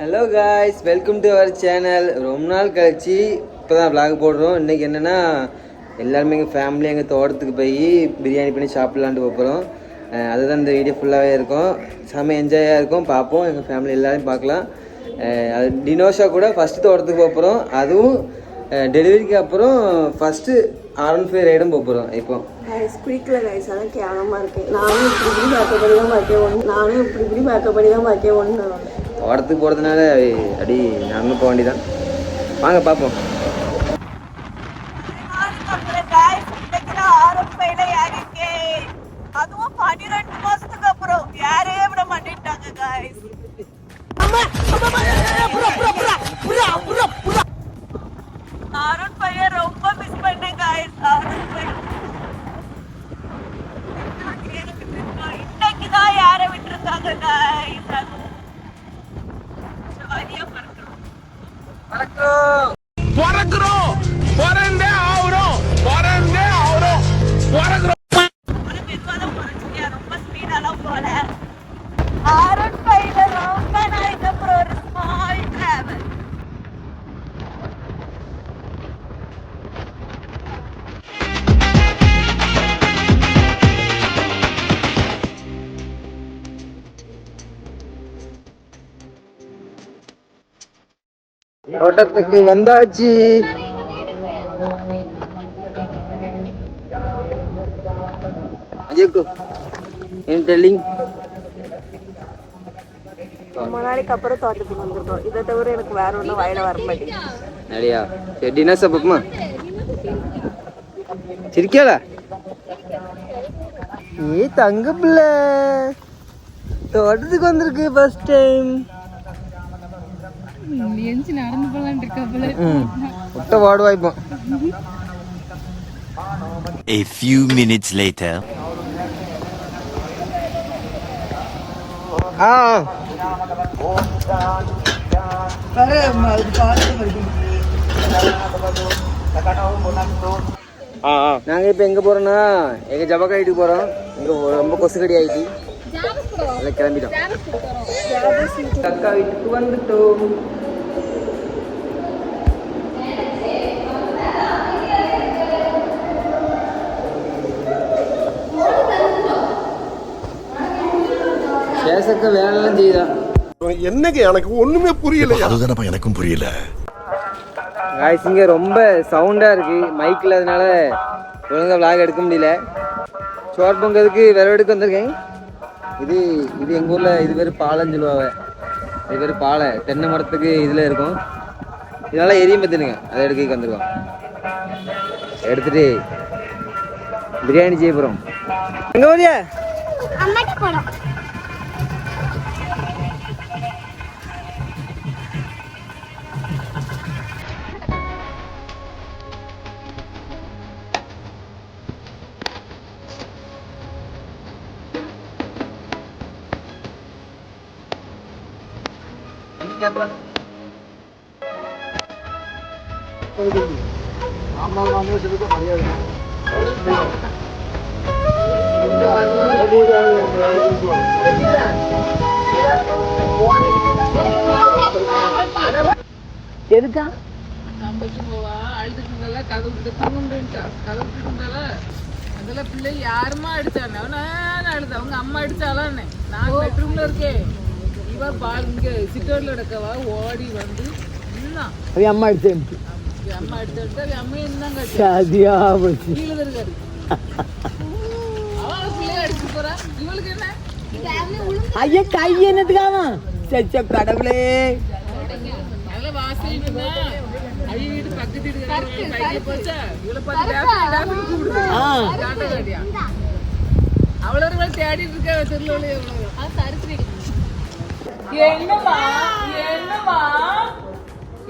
Hello guys, welcome to our channel. ரொம்ப நாள் கழிச்சு இப்போ தான் vlog போடுறோம். இன்றைக்கி என்னென்னா எல்லாருமே எங்கள் ஃபேமிலி எங்கள் தோட்டத்துக்கு போய் பிரியாணி பண்ணி சாப்பிட்லான்ட்டு போகிறோம். அதுதான் இந்த வீடியோ ஃபுல்லாகவே இருக்கும். செம்ம என்ஜாயாக இருக்கும். பார்ப்போம், எங்கள் ஃபேமிலி எல்லோரையும் பார்க்கலாம். அது டினோஷா கூட ஃபஸ்ட்டு தோட்டத்துக்கு போகிறோம். அதுவும் டெலிவரிக்கு அப்புறம் ஃபஸ்ட்டு R15 ரைடும் போகிறோம். இப்போ குளிக்கல கைஸ், அதான் கேவலமாக இருக்கேன். நானும் இப்படி மேக்கப்படி தான் பார்க்கேன் ஒன்று தோட்டத்துக்கு போகிறதுனால அப்படி நடந்து போக வேண்டியதான். வாங்க பார்ப்போம். அதுவும் 12 மாசத்துக்கு அப்புறம் யாரையே விட மாட்டேன்ட்டாங்க கைஸ். R15 ரொம்ப மிஸ் பண்ணேன் கைஸ். இன்னைக்கு தான் யாரை விட்டுருக்காங்க கைஸ். தோட்டத்துக்கு வந்தாச்சு. ரொம்ப நாளைக்கு அப்புறம் தோட்டத்துக்கு வந்திருக்கோம். இதை தவிர எனக்கு வேற ஒன்றும் வயல வர மாட்டேங்குது. நிறையா சரி, டின்னர் சாப்பிடுமா? சிரிக்கல ஏ தங்க பிள்ளை தோட்டத்துக்கு வந்திருக்கு ஃபர்ஸ்ட் டைம். நடந்து போலான்னு இருக்கா போல. முட்டை வாடு வாய்ப்போம். A few minutes later. நாங்க இப்ப எங்க போறோம்னா எங்க ஜபக்கா வீட்டுக்கு போறோம். இங்க ரொம்ப கொசுக்கடி ஆயிட்டு கிளம்பிட்டோம். அக்கா வீட்டுக்கு வந்துட்டோம். சேசக்க வேலைலாம் செய்தா என்னங்க எனக்கு ஒண்ணுமே புரியல. அதுதானப்பா எனக்கும் புரியல. காய்ஸ், இங்க ரொம்ப சவுண்டா இருக்கு. மைக்ல அதனால ஒழுங்கா vlog எடுக்க முடியல. சோறு பொங்கலுக்கு விரவு எடுக்க வந்திருக்கேன். இது எங்க ஊர்ல இது பேர் பாலைன்னு சொல்லுவாங்க. இது பேர் பாலை. தென்னை மரத்துக்கு இதுல இருக்கும். இதனால எரியும் பத்துனுங்க. அதை எடுக்க வந்துருக்கோம். எடுத்துட்டு பிரியாணி செய்ய போறோம். எங்க போறியா? எதுக்கா அதெல்லாம் பிள்ளை யாருமா அடிச்சானே அழுது அவங்க அம்மா அடிச்சாலான்னு. நான் பெட்ரூம்ல இருக்கேன். இவ இங்க சிட்டோர்ல இருக்கவா ஓடி வந்து அம்மா அடிச்சேன். அம்மா அடிச்சு அம்மா என்னங்க கீழே இருக்காரு. அவ பிள்ளைய அடிச்சு போறா. இவளுக்கு என்ன ஐயா கை என்னதுக்காம சச்ச கடவுளே. அதெல்லாம் வாசல் அழி வீட்டு பக்கத்து வீட்டு போச்சா இவளை பார்த்து கூப்பிடுவேன். அவ்வளோ தேடிட்டு இருக்க தெருல. என்னமா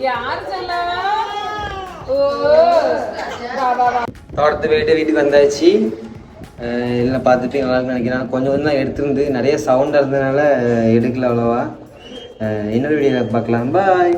யார் சொல்ல? தோட்டத்தை போயிட்டு வீட்டுக்கு வந்தாச்சு. எல்லாம் பார்த்துட்டு நல்லா நினைக்கிறேன். கொஞ்சம் தான் எடுத்துருந்து நிறைய சவுண்டாக இருந்ததுனால எடுக்கல அவ்வளோவா. இன்னொரு வீடியோ பார்க்கலாம். பாய்.